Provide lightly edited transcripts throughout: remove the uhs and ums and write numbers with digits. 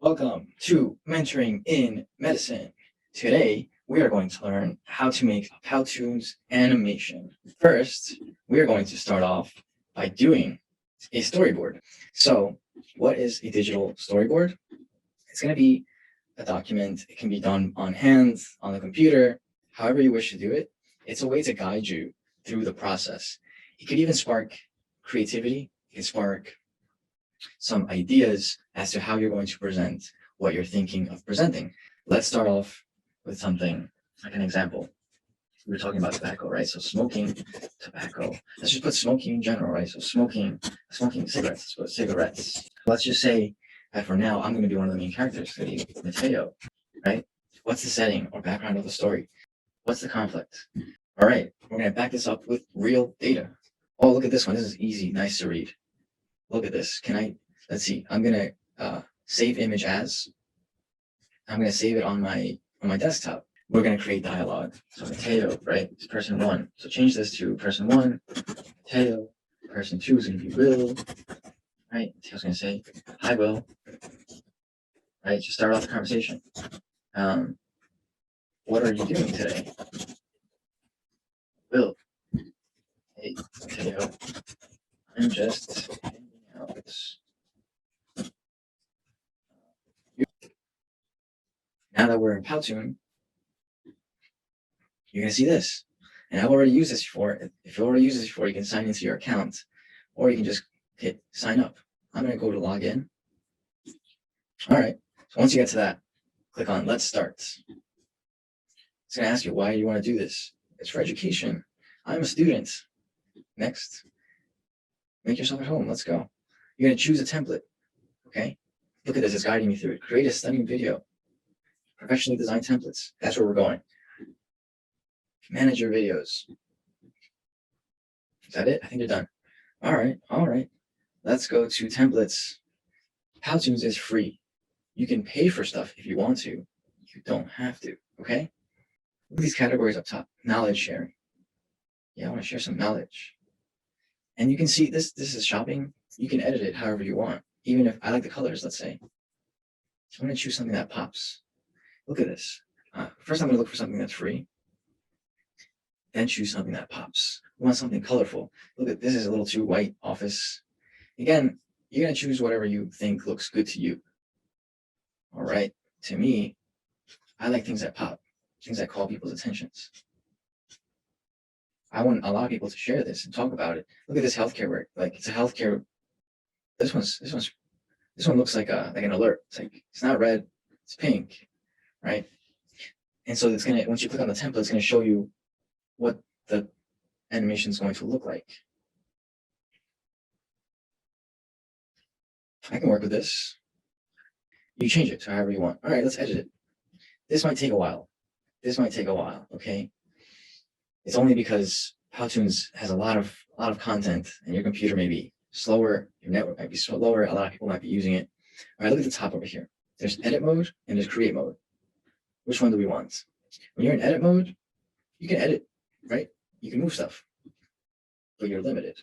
Welcome to Mentoring in Medicine. Today, we are going to learn how to make a Powtoon's animation. First, we are going to start off by doing a storyboard. So, what is a digital storyboard? It's going to be a document. It can be done on hand, on the computer, however you wish to do it. It's a way to guide you through the process. It could even spark creativity. It can spark some ideas as to how you're going to present what you're thinking of presenting. Let's start off with something like an example. We were talking about tobacco, right? So smoking, tobacco. Let's just put smoking in general, right? So smoking cigarettes. Let's put cigarettes. Let's just say that for now, I'm going to be one of the main characters. It's going to be Mateo, right? What's the setting or background of the story? What's the conflict? All right, we're going to back this up with real data. Oh, look at this one. This is easy, nice to read. Look at this. Let's see, I'm going to save image as. I'm going to save it on my desktop. We're going to create dialogue. So Mateo, right, is person one. So change this to person one. Mateo, person two is going to be Will, right? Mateo's going to say, hi, Will, right? Just start off the conversation. What are you doing today? Will, hey, Mateo, I'm just hanging out. Now that we're in Powtoon, you're going to see this. And I've already used this before. If you already used this before, you can sign into your account, or you can just hit sign up. I'm going to go to login. All right. So once you get to that, click on Let's Start. It's going to ask you why you want to do this. It's for education. I'm a student. Next. Make yourself at home. Let's go. You're going to choose a template. Okay. Look at this. It's guiding me through it. Create a stunning video. Professionally designed templates. That's where we're going. Manage your videos. Is that it? I think you're done. All right. Let's go to templates. Powtoons is free. You can pay for stuff if you want to. You don't have to, okay? Look at these categories up top. Knowledge sharing. Yeah, I want to share some knowledge. And you can see this is shopping. You can edit it however you want. Even if I like the colors, let's say. So I'm going to choose something that pops. Look at this. First, I'm going to look for something that's free. Then choose something that pops. We want something colorful. Look at this is a little too white office. Again, you're going to choose whatever you think looks good to you. All right. To me, I like things that pop, things that call people's attentions. I want a lot of people to share this and talk about it. Look at this healthcare work. Like it's a healthcare. This one looks like an alert. It's not red, it's pink, right? And so it's gonna once you click on the template, it's gonna show you what the animation is going to look like. I can work with this. You change it to however you want. All right, let's edit it. This might take a while. Okay? It's only because Powtoons has a lot of content and your computer may be slower, your network might be slower, a lot of people might be using it. All right, look at the top over here. There's edit mode and there's create mode. Which one do we want? When you're in edit mode, you can edit, right? You can move stuff, but you're limited.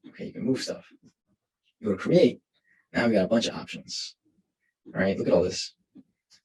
Okay, you can move stuff. You go to create. Now we got a bunch of options. All right, look at all this.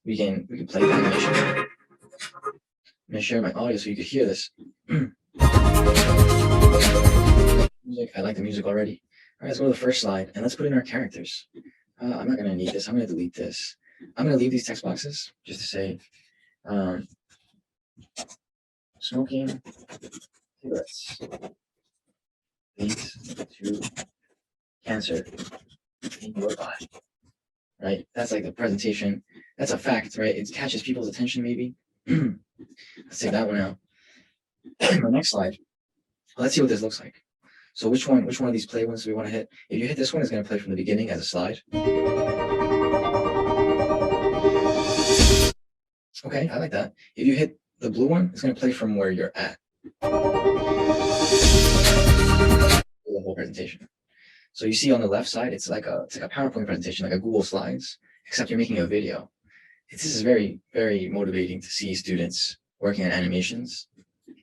We can play the animation. I'm gonna share my audio so you could hear this. Music. I like the music already. All right, let's go to the first slide and let's put in our characters. I'm not gonna need this. I'm gonna delete this. I'm gonna leave these text boxes just to say smoking cigarettes leads to cancer in your body. Right? That's like the presentation. That's a fact, right? It catches people's attention, maybe. Let's take that one out. The next slide. Let's see what this looks like. So which one of these play ones do we want to hit? If you hit this one, it's going to play from the beginning as a slide. Okay, I like that. If you hit the blue one, it's going to play from where you're at. The whole presentation. So you see on the left side, it's like a PowerPoint presentation, like a Google Slides, except you're making a video. This is very, very motivating to see students working on animations.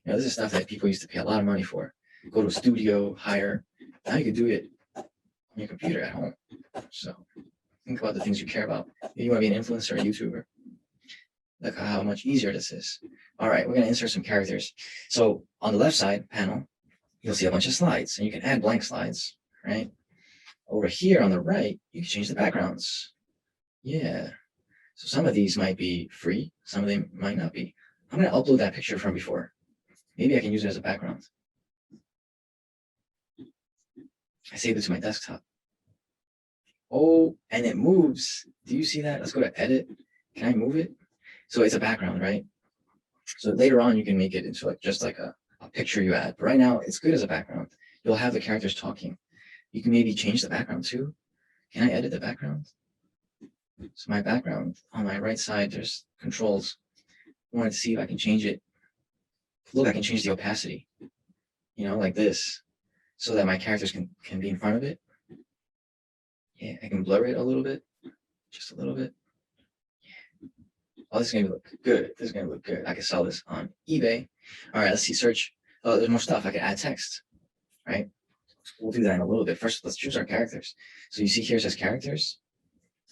This is stuff that people used to pay a lot of money for. Go to a studio, hire. Now you can do it on your computer at home. So Think about the things you care about. Maybe you want to be an influencer or a YouTuber. Look how much easier this is. All right, we're going to insert some characters. So on the left side panel, you'll see a bunch of slides, and you can add blank slides, right? Over here on the right, you can change the backgrounds. Yeah. So some of these might be free, some of them might not be. I'm going to upload that picture from before. Maybe I can use it as a background. I saved it to my desktop. Oh, and it moves. Do you see that? Let's go to edit. Can I move it? So it's a background, right? So later on, you can make it into just like a picture you add. But right now, it's good as a background. You'll have the characters talking. You can maybe change the background too. Can I edit the background? So my background on my right side, there's controls. I wanted to see if I can change it. Look, I can change the opacity, like this, so that my characters can be in front of it. Yeah, I can blur it a little bit, just a little bit. Oh, this is going to look good. This is going to look good. I can sell this on eBay. All right, let's see, search. Oh, there's more stuff. I can add text, right? We'll do that in a little bit. First, let's choose our characters. So you see here it says characters.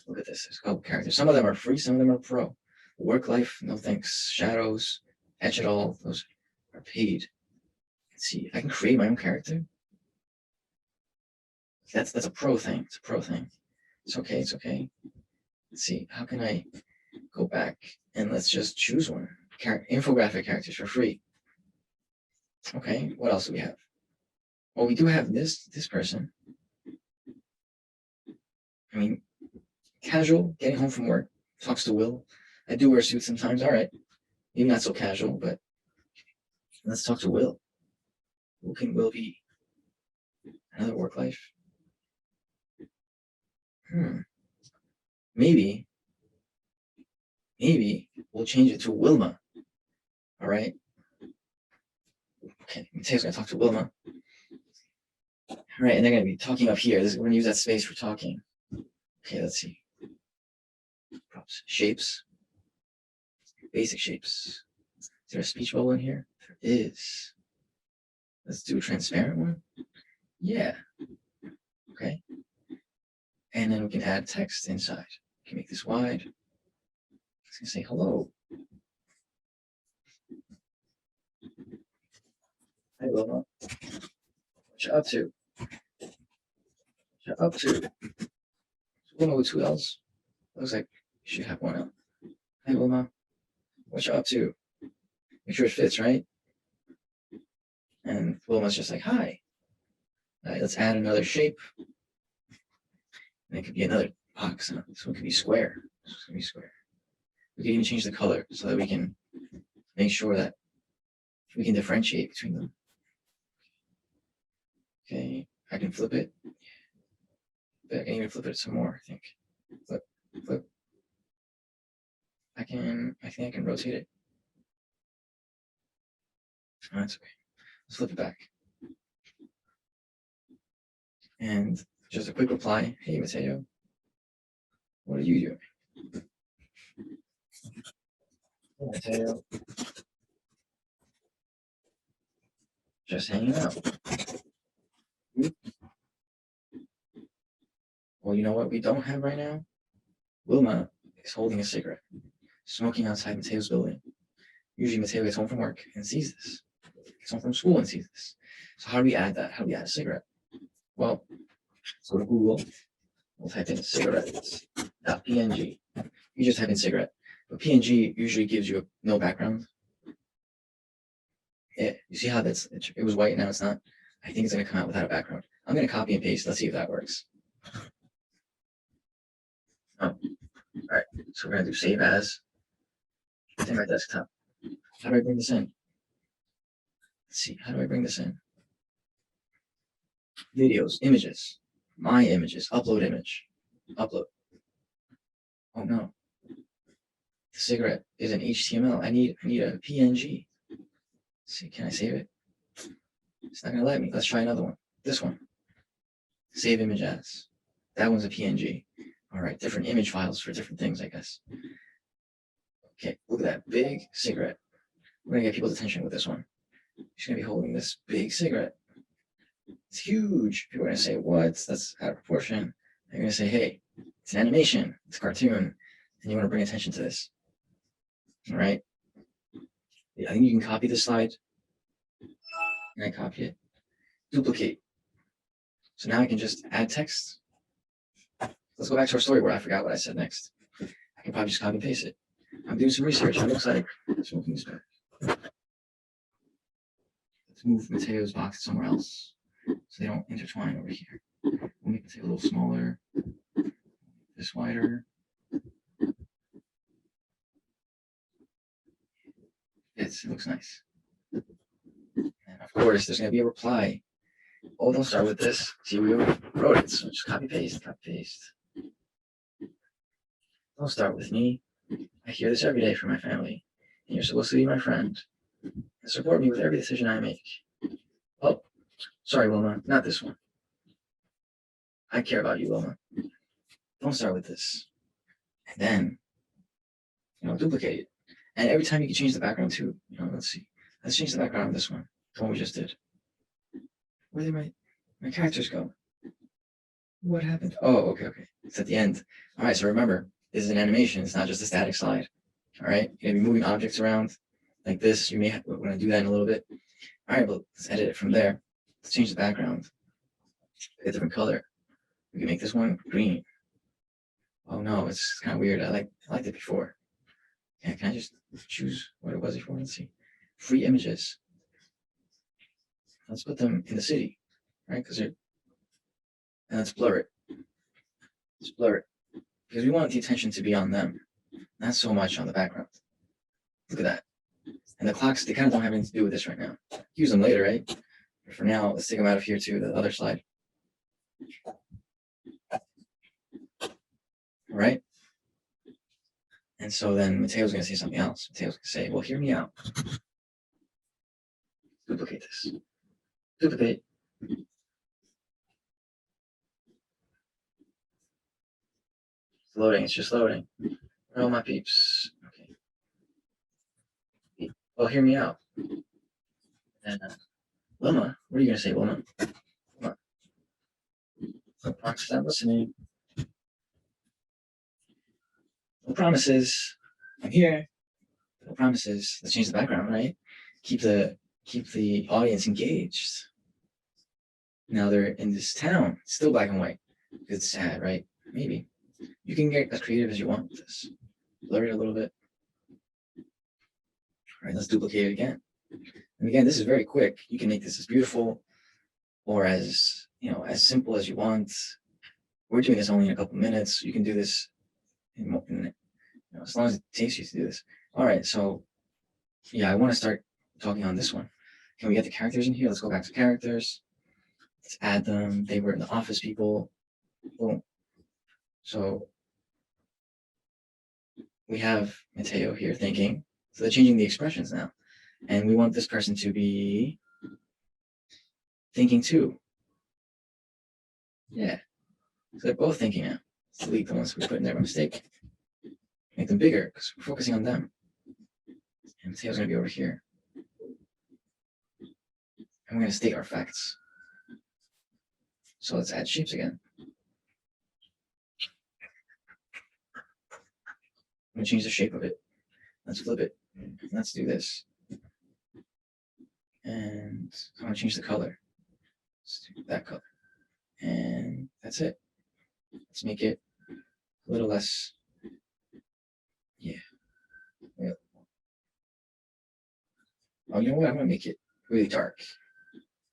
Look at this. There's a couple characters. Some of them are free. Some of them are pro. Work life, no thanks. Shadows, etch it all. Those are paid. Let's see. I can create my own character. That's a pro thing. It's a pro thing. It's okay. It's okay. Let's see. How can I go back and let's just choose one? Infographic characters for free. Okay. What else do we have? Well, we do have this person. I mean, casual, getting home from work, talks to Will. I do wear suits sometimes. All right. Maybe not so casual, but let's talk to Will. Who can Will be? Another work life? Maybe we'll change it to Wilma. All right. Okay, Mateo's gonna talk to Wilma. All right, and they're gonna be talking up here. We're gonna use that space for talking. Okay, let's see. Props, shapes, basic shapes. Is there a speech bubble in here? There is. Let's do a transparent one. Yeah. Okay. And then we can add text inside. We can make this wide. It's gonna say hello. Hi, Wilma. What you up to? What you up to? Wilma with 2 L's. Looks like you should have 1 L. Hi, Wilma. What you up to? Make sure it fits, right? And Wilma's just like, hi. All right, let's add another shape. And it could be another box. This one could be square. This one's gonna be square. We can even change the color so that we can make sure that we can differentiate between them. Okay, I can flip it. But I can even flip it some more, I think. Flip. I think I can rotate it. Oh, that's okay. Let's flip it back. And just a quick reply. Hey, Mateo. What are you doing? Hey, Mateo. Just hanging out. Well, you know what we don't have right now? Wilma is holding a cigarette, smoking outside Mateo's building. Usually Mateo gets home from work and sees this. Gets home from school and sees this. So how do we add that? How do we add a cigarette? Well, let's go to Google. We'll type in cigarettes.png. You just type in cigarette. But PNG usually gives you no background. Yeah, you see how it was white, now it's not? I think it's going to come out without a background. I'm going to copy and paste. Let's see if that works. Oh, all right. So we're going to do save as. It's in my desktop. How do I bring this in? Let's see. How do I bring this in? Videos, images, my images, upload image, upload. Oh no. The cigarette is an HTML. I need a PNG. Let's see, can I save it? It's not going to let me. Let's try another one. This one. Save image as. That one's a PNG. All right, different image files for different things, I guess. Okay, look at that big cigarette. We're going to get people's attention with this one. She's going to be holding this big cigarette. It's huge. People are going to say, what? That's out of proportion. They're going to say, hey, It's an animation. It's a cartoon, and you want to bring attention to this. All right. I think you can copy this slide. And I copy it. Duplicate. So now I can just add text. Let's go back to our storyboard. I forgot what I said next. I can probably just copy and paste it. I'm doing some research. It looks like smoking this back. Let's move Mateo's box somewhere else so they don't intertwine over here. We'll make Mateo a little smaller. This wider. It looks nice. And of course, there's going to be a reply. Oh, don't start with this. See, we wrote it, so just copy paste, copy paste. Don't start with me. I hear this every day from my family, and you're supposed to be my friend and support me with every decision I make. Oh, sorry, Wilma, not this one. I care about you, Wilma. Don't start with this. And then, duplicate it. And every time you can change the background too. Let's see. Let's change the background of this one. The one we just did. Where did my characters go? What happened? Oh, okay. It's at the end. All right, so remember, this is an animation. It's not just a static slide. All right, you're gonna be moving objects around like this. You may want to do that in a little bit. All right, but let's edit it from there. Let's change the background. Pick a different color. We can make this one green. Oh no, it's kind of weird. I liked it before. Yeah, can I just choose what it was before? Let's see. Free images. Let's put them in the city, right? And let's blur it. Let's blur it. Because we want the attention to be on them, not so much on the background. Look at that. And the clocks, they kind of don't have anything to do with this right now. Use them later, right? But for now, let's take them out of here to the other slide. All right? And so then Mateo's going to say something else. Mateo's going to say, well, hear me out. Duplicate this. Duplicate. It's loading. It's just loading. Where are all my peeps? Okay. Well, hear me out. And Wilma, what are you going to say, Wilma? Wilma. Promises, I'm listening. No promises. I'm here. No promises. Let's change the background, right? Keep the audience engaged. Now they're in this town. It's still black and white. It's sad, right? Maybe. You can get as creative as you want with this. Blur it a little bit. All right, let's duplicate it again. And again, this is very quick. You can make this as beautiful or as simple as you want. We're doing this only in a couple minutes. You can do this as long as it takes you to do this. All right, so yeah, I want to start talking on this one. Can we get the characters in here? Let's go back to characters. Let's add them. They were in the office people. Boom. So we have Mateo here thinking. So they're changing the expressions now. And we want this person to be thinking too. Yeah. So they're both thinking now. Let's delete the ones we put in there by mistake. Make them bigger because we're focusing on them. And Mateo's going to be over here. And we're going to state our facts. So let's add shapes again. I'm going to change the shape of it. Let's flip it. Let's do this. And I'm going to change the color. Let's do that color. And that's it. Let's make it a little less. Yeah. Oh, you know what? I'm going to make it really dark.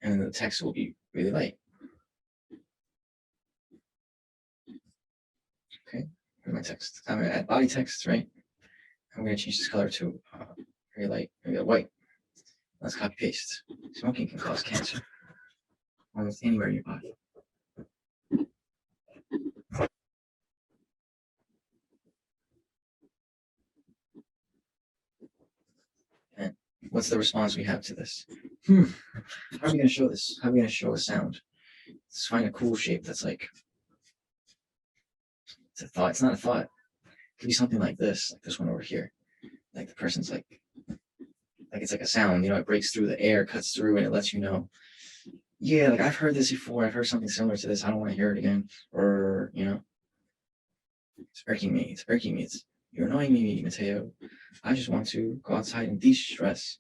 And then the text will be really light. Okay. Where's my text? I'm going to add body text, right? I'm going to change this color to very light, maybe a white. Let's copy paste. Smoking can cause cancer almost anywhere in your body. And what's the response we have to this? How are we going to show this? How are we going to show a sound? Let's find a cool shape that's like, it's a thought. It's not a thought. It could be something like this one over here. Like the person's like it's like a sound, it breaks through the air, cuts through, and it lets you know, yeah, like I've heard this before. I've heard something similar to this. I don't want to hear it again. Or, It's irking me. It's irking me. You're annoying me, Mateo. I just want to go outside and de-stress.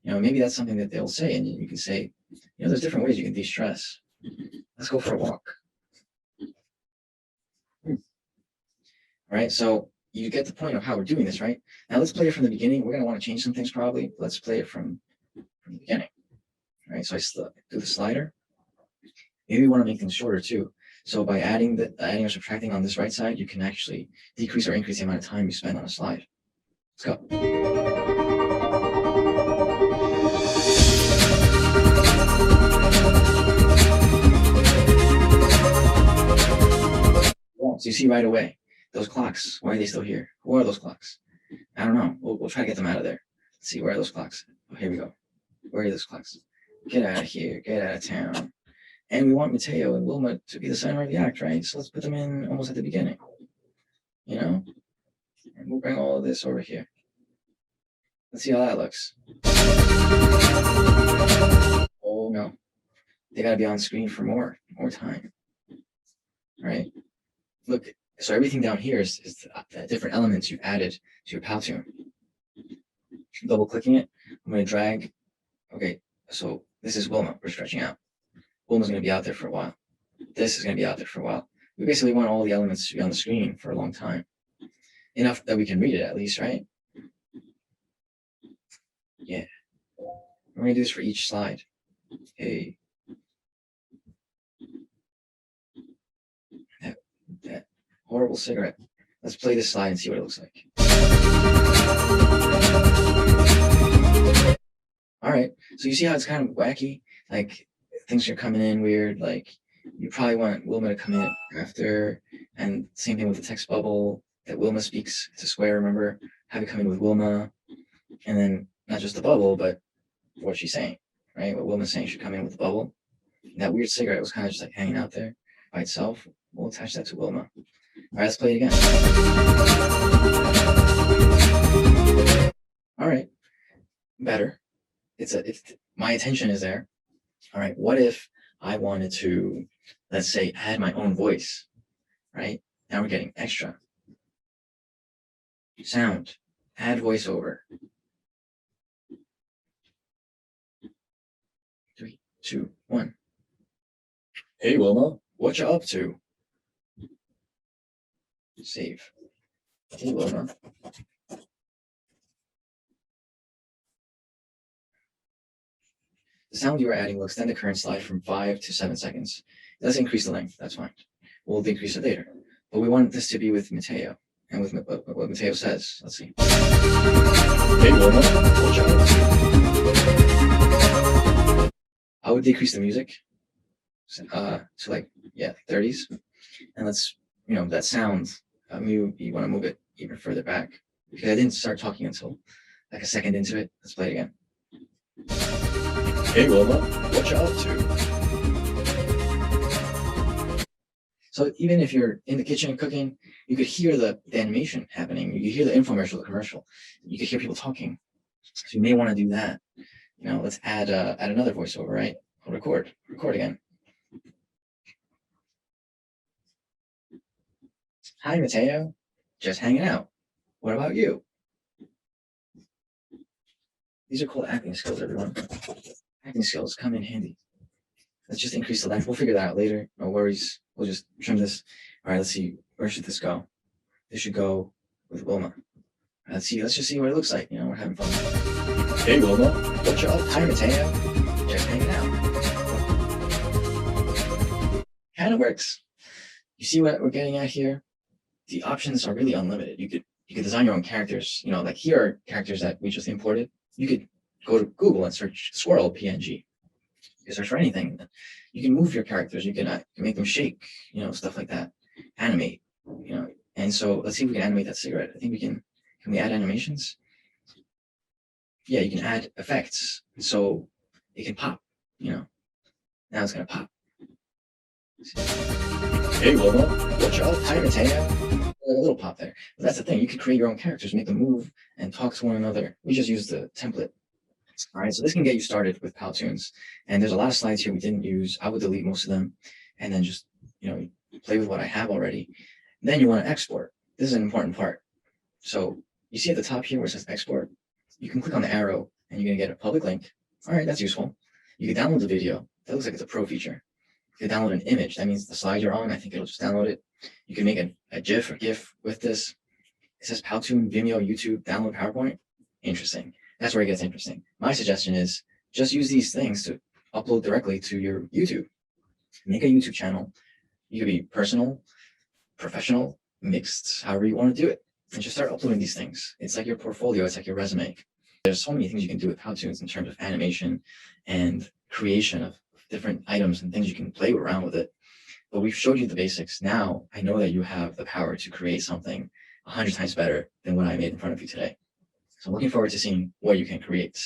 Maybe that's something that they'll say, and you can say, there's different ways you can de-stress. Let's go for a walk. All right, so you get the point of how we're doing this, right? Now let's play it from the beginning. We're going to want to change some things probably. Let's play it from the beginning. All right, so I do the slider. Maybe we want to make things shorter too. So by adding or subtracting on this right side, you can actually decrease or increase the amount of time you spend on a slide. Let's go. So you see right away, those clocks, why are they still here? Who are those clocks? I don't know. We'll try to get them out of there. Let's see, where are those clocks? Oh, here we go. Where are those clocks? Get out of here. Get out of town. And we want Mateo and Wilma to be the center of the act, right? So let's put them in almost at the beginning. And we'll bring all of this over here. Let's see how that looks. Oh, no. They got to be on screen for more time. Right? Look, so everything down here is the different elements you've added to your Powtoon. Double clicking it, I'm going to drag. Okay, so this is Wilma. We're stretching out. Wilma's going to be out there for a while. This is going to be out there for a while. We basically want all the elements to be on the screen for a long time. Enough that we can read it at least, right? Yeah. We're going to do this for each slide. Okay. That horrible cigarette. Let's play this slide and see what it looks like. All right. So you see how it's kind of wacky? Like things are coming in weird. Like you probably want Wilma to come in after, and same thing with the text bubble that Wilma speaks. It's a square, remember? Have it come in with Wilma, and then not just the bubble, but what she's saying, right? What Wilma's saying should come in with the bubble. And that weird cigarette was kind of just like hanging out there by itself. We'll attach that to Wilma. All right, let's play it again. All right, better. It's my attention is there. All right, what if I wanted to, let's say, add my own voice, right? Now we're getting extra. Sound, add voiceover. 3, 2, 1. Hey, Wilma, what you up to? Save. Hey, Wilma. The sound you are adding will extend the current slide from 5 to 7 seconds. Let's increase the length, that's fine. We'll decrease it later. But we want this to be with Mateo, and with what Mateo says. Let's see. Hey, Wilma, what you up to? I would decrease the music to like 30s. And let's, that sound, you want to move it even further back, because I didn't start talking until like a second into it. Let's play it again. Hey, Wilma, what you up to? So even if you're in the kitchen cooking, you could hear the animation happening. You could hear the infomercial, the commercial. You could hear people talking. So you may want to do that. Let's add another voiceover, right? I'll record again. Hi, Mateo. Just hanging out. What about you? These are called acting skills, everyone. Acting skills come in handy. Let's just increase the length. We'll figure that out later. No worries. We'll just trim this. All right, let's see. Where should this go? This should go with Wilma. Let's just see what it looks like. We're having fun. Hey, Wilma. What you up to? Hi, Mateo. Just hanging out. Kind of works. You see what we're getting at here? The options are really unlimited. You could design your own characters. Like here are characters that we just imported. You could go to Google and search squirrel PNG. You can search for anything. You can move your characters. You can make them shake, stuff like that. Animate, And so let's see if we can animate that cigarette. I think we can. Can we add animations? Yeah, you can add effects. So it can pop, Now it's going to pop. Hey, Wilma, what you up to? Hi, Mateo. A little pop there. But that's the thing. You could create your own characters, make them move and talk to one another. We just use the template. All right, so this can get you started with Powtoons. And there's a lot of slides here we didn't use. I would delete most of them and then just, play with what I have already. Then you want to export. this is an important part. So you see at the top here where it says export, you can click on the arrow and you're going to get a public link. All right, that's useful. You can download the video. That looks like it's a pro feature. You can download an image. That means the slide you're on, I think it'll just download it. You can make a GIF or GIF with this. It says Powtoon, Vimeo, YouTube, download PowerPoint. Interesting. That's where it gets interesting. My suggestion is just use these things to upload directly to your YouTube. Make a YouTube channel. You could be personal, professional, mixed, however you want to do it. And just start uploading these things. It's like your portfolio. It's like your resume. There's so many things you can do with Powtoons in terms of animation and creation of different items and things you can play around with it. But we've showed you the basics. Now I know that you have the power to create something 100 times better than what I made in front of you today. So I'm looking forward to seeing what you can create.